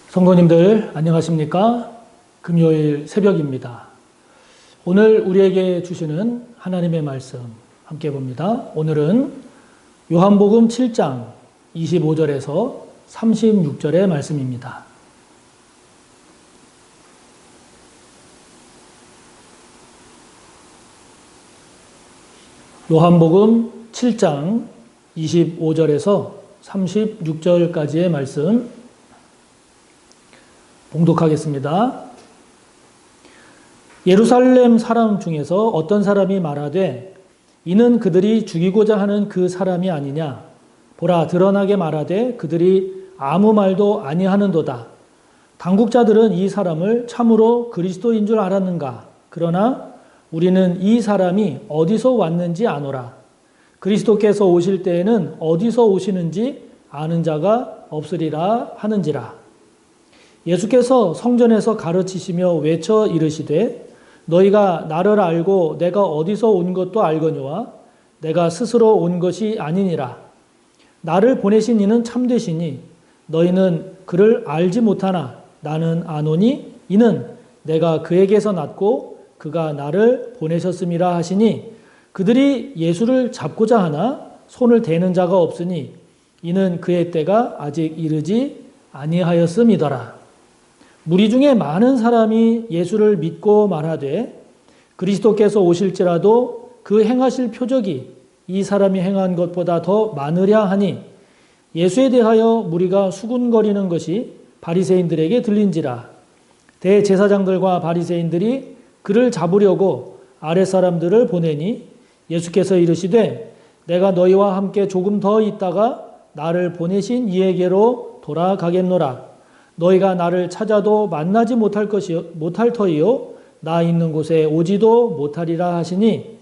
성도님들 안녕하십니까? 금요일 새벽입니다. 오늘 우리에게 주시는 하나님의 말씀 함께 봅니다. 오늘은 요한복음 7장 25절에서 36절의 말씀입니다. 요한복음 7장 25절에서 36절까지의 말씀 봉독하겠습니다. 예루살렘 사람 중에서 어떤 사람이 말하되 이는 그들이 죽이고자 하는 그 사람이 아니냐. 보라, 드러나게 말하되 그들이 아무 말도 아니하는도다. 당국자들은 이 사람을 참으로 그리스도인 줄 알았는가. 그러나 우리는 이 사람이 어디서 왔는지 아노라. 그리스도께서 오실 때에는 어디서 오시는지 아는 자가 없으리라 하는지라. 예수께서 성전에서 가르치시며 외쳐 이르시되 너희가 나를 알고 내가 어디서 온 것도 알거니와 내가 스스로 온 것이 아니니라. 나를 보내신 이는 참되시니 너희는 그를 알지 못하나 나는 아노니 이는 내가 그에게서 났고 그가 나를 보내셨음이라 하시니 그들이 예수를 잡고자 하나 손을 대는 자가 없으니 이는 그의 때가 아직 이르지 아니하였음이더라. 무리 중에 많은 사람이 예수를 믿고 말하되 그리스도께서 오실지라도 그 행하실 표적이 이 사람이 행한 것보다 더 많으랴 하니 예수에 대하여 무리가 수군거리는 것이 바리새인들에게 들린지라. 대제사장들과 바리새인들이 그를 잡으려고 아랫사람들을 보내니 예수께서 이르시되 내가 너희와 함께 조금 더 있다가 나를 보내신 이에게로 돌아가겠노라. 너희가 나를 찾아도 만나지 못할 터이요 나 있는 곳에 오지도 못하리라 하시니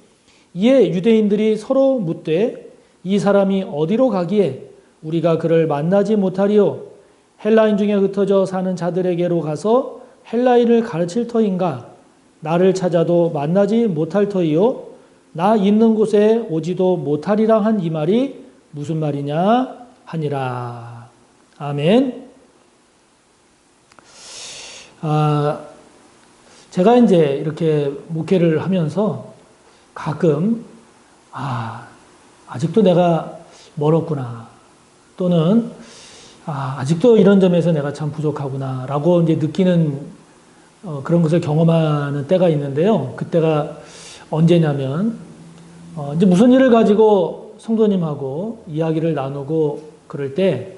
이에 유대인들이 서로 묻되 이 사람이 어디로 가기에 우리가 그를 만나지 못하리요 헬라인 중에 흩어져 사는 자들에게로 가서 헬라인을 가르칠 터인가. 나를 찾아도 만나지 못할 터이요 나 있는 곳에 오지도 못하리라 한 이 말이 무슨 말이냐 하니라. 아멘. 제가 이제 이렇게 목회를 하면서 가끔 아직도 내가 멀었구나, 또는 아직도 이런 점에서 내가 참 부족하구나 라고 이제 느끼는 그런 것을 경험하는 때가 있는데요. 그때가 언제냐면 이제 무슨 일을 가지고 성도님하고 이야기를 나누고 그럴 때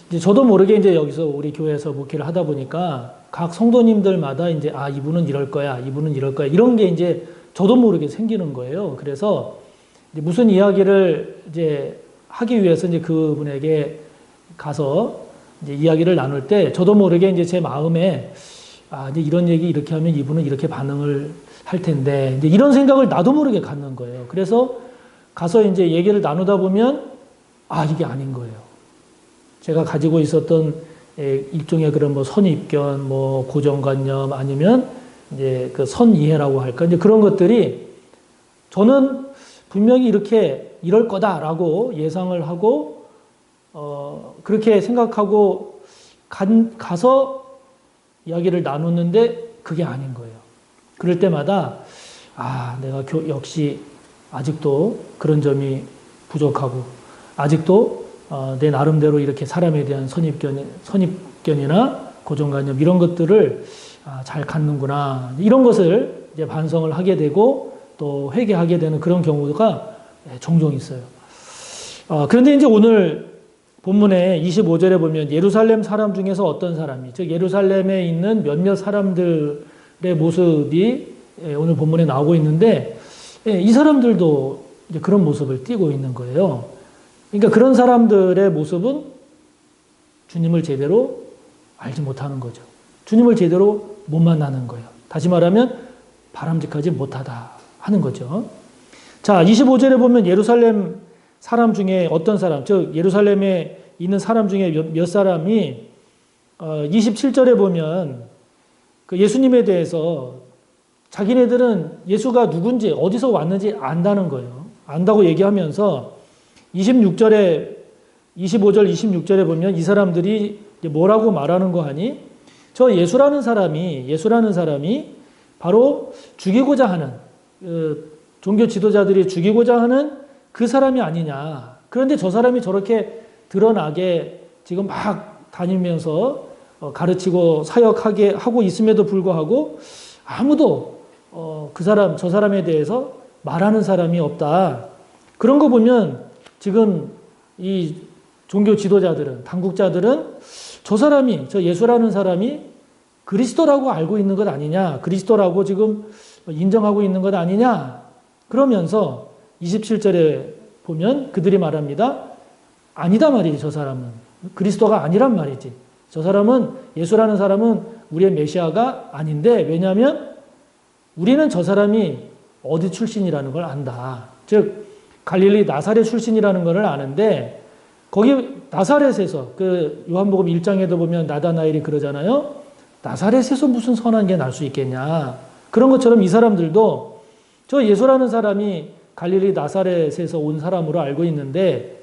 이제 저도 모르게 이제 여기서 우리 교회에서 목회를 하다 보니까 각 성도님들마다 이제 이분은 이럴 거야, 이분은 이럴 거야, 이런 게 이제 저도 모르게 생기는 거예요. 그래서 이제 무슨 이야기를 이제 하기 위해서 이제 그분에게 가서 이제 이야기를 나눌 때 저도 모르게 이제 제 마음에 이제 이런 얘기 이렇게 하면 이분은 이렇게 반응을 할 텐데 이제 이런 생각을 나도 모르게 갖는 거예요. 그래서 가서 이제 얘기를 나누다 보면 이게 아닌 거예요. 제가 가지고 있었던 일종의 그런 뭐 선입견, 뭐 고정관념 아니면 이제 그 선이해라고 할까, 이제 그런 것들이 저는 분명히 이럴 거다라고 예상을 하고 그렇게 생각하고 가서 이야기를 나눴는데 그게 아닌 거예요. 그럴 때마다 내가 역시 아직도 그런 점이 부족하고 아직도 내 나름대로 이렇게 사람에 대한 선입견이나 고정관념 이런 것들을 잘 갖는구나, 이런 것을 이제 반성을 하게 되고 또 회개하게 되는 그런 경우가 종종 있어요. 그런데 이제 오늘 본문의 25절에 보면 예루살렘 사람 중에서 어떤 사람이, 즉 예루살렘에 있는 몇몇 사람들의 모습이 오늘 본문에 나오고 있는데 이 사람들도 이제 그런 모습을 띠고 있는 거예요. 그러니까 그런 사람들의 모습은 주님을 제대로 알지 못하는 거죠. 주님을 제대로 못 만나는 거예요. 다시 말하면 바람직하지 못하다 하는 거죠. 자, 25절에 보면 예루살렘 사람 중에 어떤 사람, 즉 예루살렘에 있는 사람 중에 몇 사람이 27절에 보면 그 예수님에 대해서 자기네들은 예수가 누군지 어디서 왔는지 안다는 거예요. 안다고 얘기하면서 25절, 26절에 보면 이 사람들이 뭐라고 말하는 거 하니? 저 예수라는 사람이 바로 죽이고자 하는, 종교 지도자들이 죽이고자 하는 그 사람이 아니냐. 그런데 저 사람이 저렇게 드러나게 지금 막 다니면서 가르치고 사역하게 하고 있음에도 불구하고 아무도 저 사람에 대해서 말하는 사람이 없다. 그런 거 보면 지금 이 종교 지도자들은, 당국자들은 저 예수라는 사람이 그리스도라고 알고 있는 것 아니냐, 그리스도라고 지금 인정하고 있는 것 아니냐, 그러면서 27절에 보면 그들이 말합니다. 아니다 말이지, 저 사람은. 그리스도가 아니란 말이지. 저 사람은, 예수라는 사람은 우리의 메시아가 아닌데, 왜냐하면 우리는 저 사람이 어디 출신이라는 걸 안다. 즉, 갈릴리 나사렛 출신이라는 걸 아는데, 거기 나사렛에서, 요한복음 1장에도 보면 나다나엘이 그러잖아요. 나사렛에서 무슨 선한 게 날 수 있겠냐. 그런 것처럼 이 사람들도 저 예수라는 사람이 갈릴리 나사렛에서 온 사람으로 알고 있는데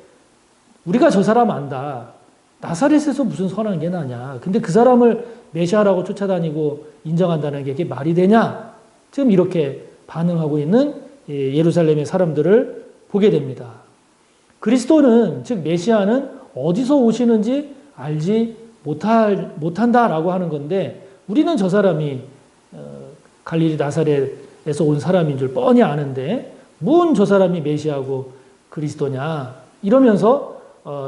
우리가 저 사람 안다. 나사렛에서 무슨 선한 게 나냐. 근데 그 사람을 메시아라고 쫓아다니고 인정한다는 게 이게 말이 되냐. 지금 이렇게 반응하고 있는 예루살렘의 사람들을 보게 됩니다. 그리스도는, 즉 메시아는 어디서 오시는지 알지 못한다라고 하는 건데 우리는 저 사람이 갈릴리 나사렛에서 온 사람인 줄 뻔히 아는데 뭔 저 사람이 메시아고 그리스도냐 이러면서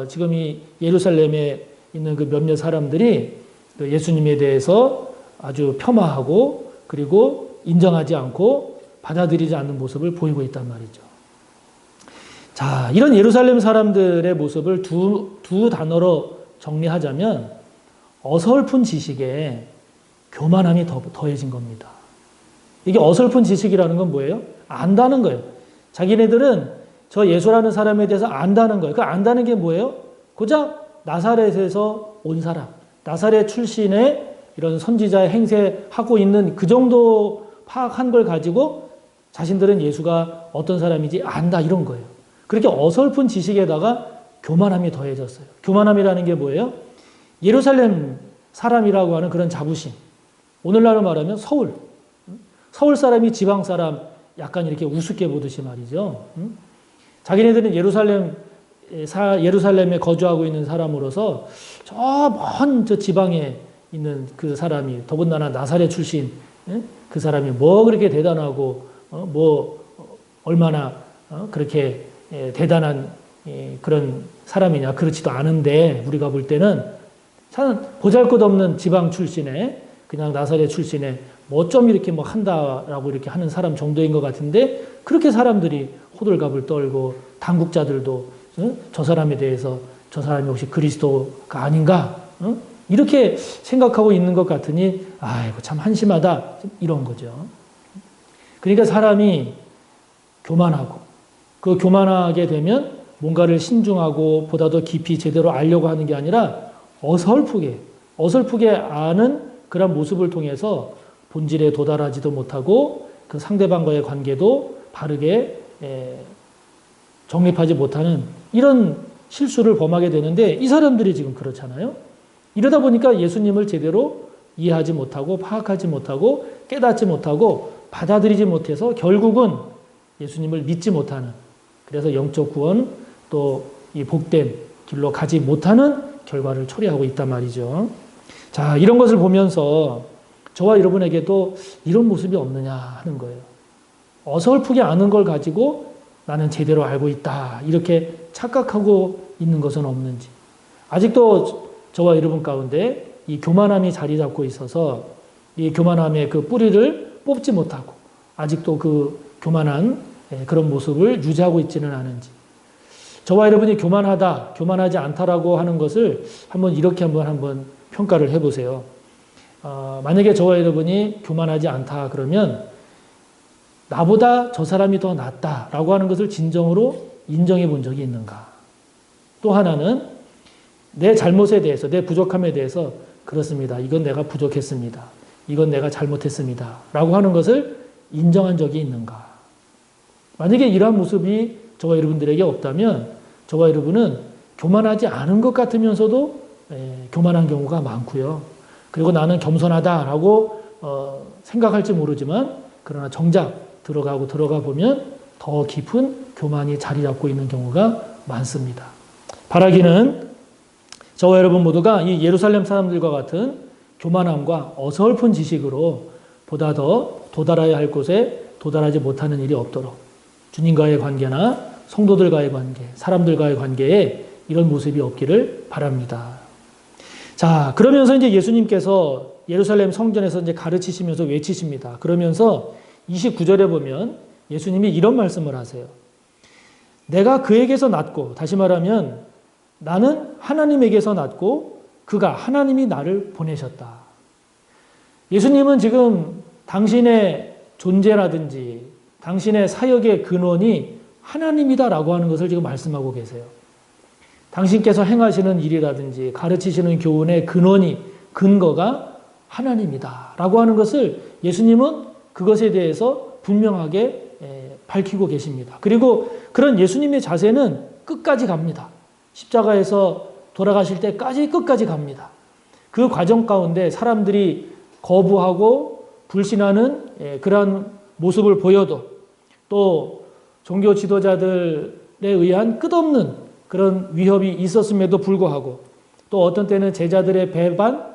지금 이 예루살렘에 있는 그 몇몇 사람들이 예수님에 대해서 아주 폄하하고 그리고 인정하지 않고 받아들이지 않는 모습을 보이고 있단 말이죠. 자, 이런 예루살렘 사람들의 모습을 두 단어로 정리하자면 어설픈 지식에 교만함이 더해진 겁니다. 이게 어설픈 지식이라는 건 뭐예요? 안다는 거예요. 자기네들은 저 예수라는 사람에 대해서 안다는 거예요. 그 안다는 게 뭐예요? 고작 나사렛에서 온 사람, 나사렛 출신의 이런 선지자의 행세하고 있는 그 정도 파악한 걸 가지고 자신들은 예수가 어떤 사람인지 안다 이런 거예요. 그렇게 어설픈 지식에다가 교만함이 더해졌어요. 교만함이라는 게 뭐예요? 예루살렘 사람이라고 하는 그런 자부심. 오늘날로 말하면 서울 사람이 지방 사람 약간 이렇게 우습게 보듯이 말이죠. 자기네들은 예루살렘에 거주하고 있는 사람으로서 저 지방에 있는 그 사람이 더군다나 나사렛 출신 그 사람이 뭐 그렇게 대단하고 얼마나 그렇게 대단한 그런 사람이냐. 그렇지도 않은데 우리가 볼 때는 참 보잘것없는 지방 출신의 그냥 나사렛 출신의 뭐 좀 이렇게 뭐 한다라고 이렇게 하는 사람 정도인 것 같은데 그렇게 사람들이 호들갑을 떨고 당국자들도 저 사람에 대해서 저 사람이 혹시 그리스도가 아닌가 이렇게 생각하고 있는 것 같으니 아이고 참 한심하다 이런 거죠. 그러니까 사람이 교만하고 그 교만하게 되면 뭔가를 신중하고 보다 더 깊이 제대로 알려고 하는 게 아니라 어설프게 아는 그런 모습을 통해서 본질에 도달하지도 못하고 그 상대방과의 관계도 바르게 정립하지 못하는 이런 실수를 범하게 되는데 이 사람들이 지금 그렇잖아요. 이러다 보니까 예수님을 제대로 이해하지 못하고 파악하지 못하고 깨닫지 못하고 받아들이지 못해서 결국은 예수님을 믿지 못하는 그래서 영적 구원 또 이 복된 길로 가지 못하는 결과를 초래하고 있단 말이죠. 자, 이런 것을 보면서 저와 여러분에게도 이런 모습이 없느냐 하는 거예요. 어설프게 아는 걸 가지고 나는 제대로 알고 있다. 이렇게 착각하고 있는 것은 없는지. 아직도 저와 여러분 가운데 이 교만함이 자리 잡고 있어서 이 교만함의 그 뿌리를 뽑지 못하고 아직도 그 교만한 그런 모습을 유지하고 있지는 않은지. 저와 여러분이 교만하다, 교만하지 않다라고 하는 것을 이렇게 한번 평가를 해보세요. 만약에 저와 여러분이 교만하지 않다 그러면 나보다 저 사람이 더 낫다라고 하는 것을 진정으로 인정해 본 적이 있는가? 또 하나는 내 잘못에 대해서, 내 부족함에 대해서 그렇습니다. 이건 내가 부족했습니다. 이건 내가 잘못했습니다. 라고 하는 것을 인정한 적이 있는가? 만약에 이러한 모습이 저와 여러분들에게 없다면 저와 여러분은 교만하지 않은 것 같으면서도 교만한 경우가 많고요. 그리고 나는 겸손하다라고 생각할지 모르지만 그러나 정작 들어가 보면 더 깊은 교만이 자리 잡고 있는 경우가 많습니다. 바라기는 저와 여러분 모두가 이 예루살렘 사람들과 같은 교만함과 어설픈 지식으로 보다 더 도달해야 할 곳에 도달하지 못하는 일이 없도록 주님과의 관계나 성도들과의 관계, 사람들과의 관계에 이런 모습이 없기를 바랍니다. 자, 그러면서 이제 예수님께서 예루살렘 성전에서 이제 가르치시면서 외치십니다. 그러면서 29절에 보면 예수님이 이런 말씀을 하세요. 내가 그에게서 났고, 다시 말하면 나는 하나님에게서 났고 그가 하나님이 나를 보내셨다. 예수님은 지금 당신의 존재라든지 당신의 사역의 근원이 하나님이다라고 하는 것을 지금 말씀하고 계세요. 당신께서 행하시는 일이라든지 가르치시는 교훈의 근거가 하나님이다라고 하는 것을 예수님은 그것에 대해서 분명하게 밝히고 계십니다. 그리고 그런 예수님의 자세는 끝까지 갑니다. 십자가에서 돌아가실 때까지 끝까지 갑니다. 그 과정 가운데 사람들이 거부하고 불신하는 그러한 모습을 보여도 또 종교 지도자들에 의한 끝없는 그런 위협이 있었음에도 불구하고 또 어떤 때는 제자들의 배반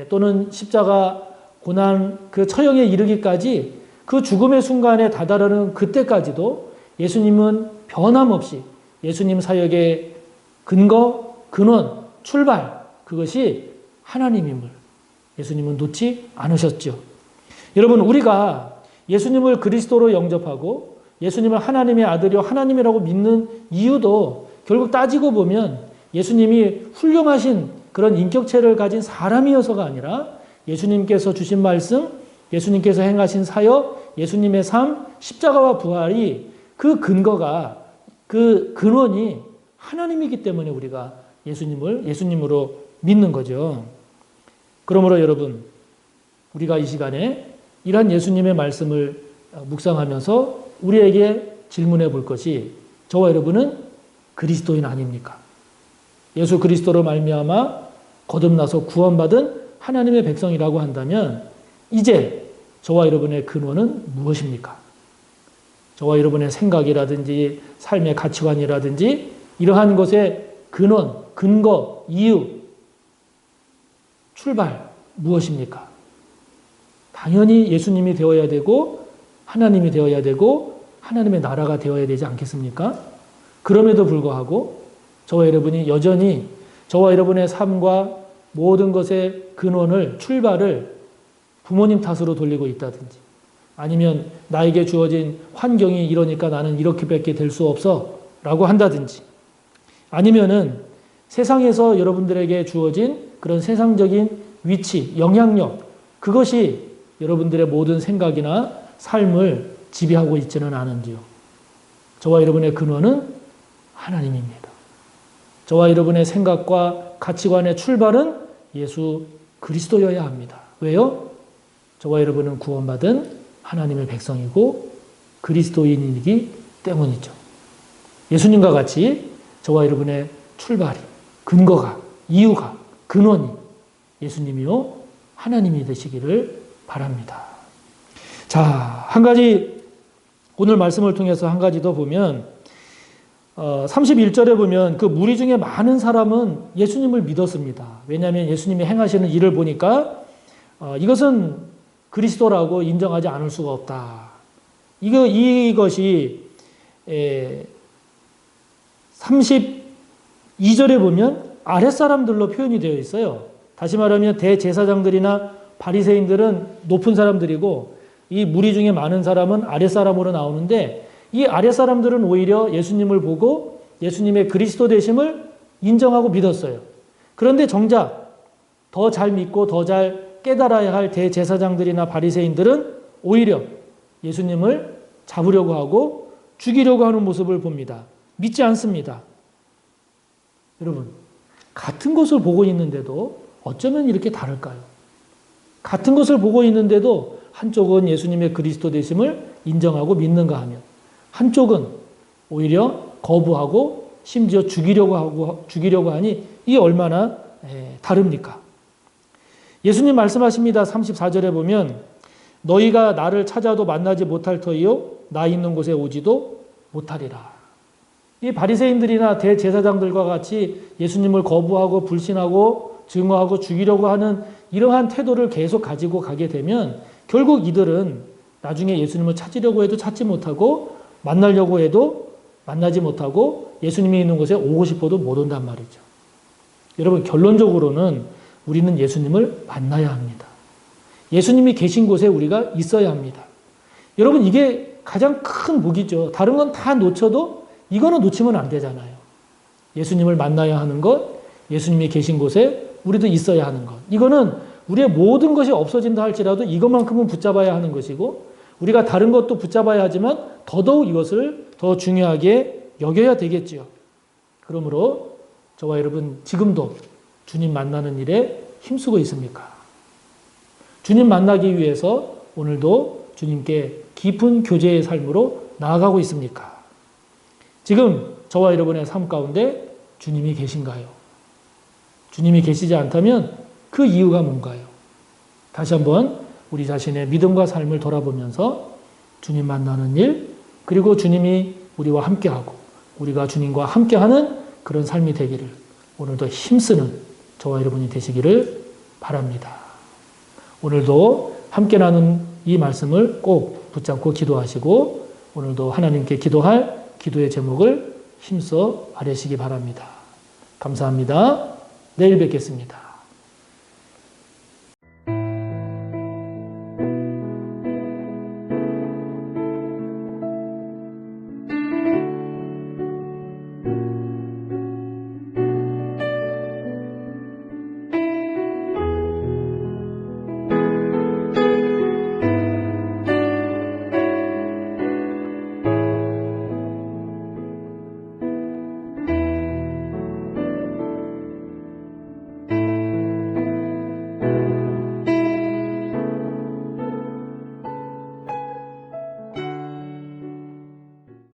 또는 십자가 고난 그 처형에 이르기까지 그 죽음의 순간에 다다르는 그때까지도 예수님은 변함없이 예수님 사역의 근원, 출발 그것이 하나님임을 예수님은 놓지 않으셨죠. 여러분 우리가 예수님을 그리스도로 영접하고 예수님을 하나님의 아들이요 하나님이라고 믿는 이유도 결국 따지고 보면 예수님이 훌륭하신 그런 인격체를 가진 사람이어서가 아니라 예수님께서 주신 말씀, 예수님께서 행하신 사역, 예수님의 삶, 십자가와 부활이 그 근거가 그 근원이 하나님이기 때문에 우리가 예수님으로 믿는 거죠. 그러므로 여러분 우리가 이 시간에 이러한 예수님의 말씀을 묵상하면서 우리에게 질문해 볼 것이 저와 여러분은 그리스도인 아닙니까? 예수 그리스도로 말미암아 거듭나서 구원받은 하나님의 백성이라고 한다면 이제 저와 여러분의 근원은 무엇입니까? 저와 여러분의 생각이라든지 삶의 가치관이라든지 이러한 것의 근원, 근거, 이유, 출발 무엇입니까? 당연히 예수님이 되어야 되고 하나님이 되어야 되고 하나님의 나라가 되어야 되지 않겠습니까? 그럼에도 불구하고 저와 여러분이 여전히 저와 여러분의 삶과 모든 것의 근원을 출발을 부모님 탓으로 돌리고 있다든지 아니면 나에게 주어진 환경이 이러니까 나는 이렇게밖에 될 수 없어 라고 한다든지 아니면은 세상에서 여러분들에게 주어진 그런 세상적인 위치, 영향력 그것이 여러분들의 모든 생각이나 삶을 지배하고 있지는 않은지요. 저와 여러분의 근원은 하나님입니다. 저와 여러분의 생각과 가치관의 출발은 예수 그리스도여야 합니다. 왜요? 저와 여러분은 구원받은 하나님의 백성이고 그리스도인이기 때문이죠. 예수님과 같이 저와 여러분의 출발이, 근거가, 이유가, 근원이 예수님이요 하나님이 되시기를 바랍니다. 자, 한 가지 오늘 말씀을 통해서 한 가지 더 보면 31절에 보면 그 무리 중에 많은 사람은 예수님을 믿었습니다. 왜냐하면 예수님이 행하시는 일을 보니까 이것은 그리스도라고 인정하지 않을 수가 없다. 이것이 32절에 보면 아랫사람들로 표현이 되어 있어요. 다시 말하면 대제사장들이나 바리새인들은 높은 사람들이고 이 무리 중에 많은 사람은 아랫사람으로 나오는데 이 아랫사람들은 오히려 예수님을 보고 예수님의 그리스도 되심을 인정하고 믿었어요. 그런데 정작 더 잘 믿고 더 잘 깨달아야 할 대제사장들이나 바리새인들은 오히려 예수님을 잡으려고 하고 죽이려고 하는 모습을 봅니다. 믿지 않습니다. 여러분, 같은 것을 보고 있는데도 어쩌면 이렇게 다를까요? 같은 것을 보고 있는데도 한쪽은 예수님의 그리스도 되심을 인정하고 믿는가 하면 한쪽은 오히려 거부하고 심지어 죽이려고 하니 이게 얼마나 다릅니까? 예수님 말씀하십니다. 34절에 보면 너희가 나를 찾아도 만나지 못할 터이요 나 있는 곳에 오지도 못하리라. 이 바리새인들이나 대제사장들과 같이 예수님을 거부하고 불신하고 증오하고 죽이려고 하는 이러한 태도를 계속 가지고 가게 되면 결국 이들은 나중에 예수님을 찾으려고 해도 찾지 못하고 만나려고 해도 만나지 못하고 예수님이 있는 곳에 오고 싶어도 못 온단 말이죠. 여러분 결론적으로는 우리는 예수님을 만나야 합니다. 예수님이 계신 곳에 우리가 있어야 합니다. 여러분 이게 가장 큰 무기죠. 다른 건 다 놓쳐도 이거는 놓치면 안 되잖아요. 예수님을 만나야 하는 것, 예수님이 계신 곳에 우리도 있어야 하는 것. 이거는 우리의 모든 것이 없어진다 할지라도 이것만큼은 붙잡아야 하는 것이고 우리가 다른 것도 붙잡아야 하지만 더더욱 이것을 더 중요하게 여겨야 되겠지요. 그러므로 저와 여러분 지금도 주님 만나는 일에 힘쓰고 있습니까? 주님 만나기 위해서 오늘도 주님께 깊은 교제의 삶으로 나아가고 있습니까? 지금 저와 여러분의 삶 가운데 주님이 계신가요? 주님이 계시지 않다면 그 이유가 뭔가요? 다시 한번 우리 자신의 믿음과 삶을 돌아보면서 주님 만나는 일, 그리고 주님이 우리와 함께하고 우리가 주님과 함께하는 그런 삶이 되기를 오늘도 힘쓰는 저와 여러분이 되시기를 바랍니다. 오늘도 함께 나눈 이 말씀을 꼭 붙잡고 기도하시고 오늘도 하나님께 기도할 기도의 제목을 힘써 아뢰시기 바랍니다. 감사합니다. 내일 뵙겠습니다.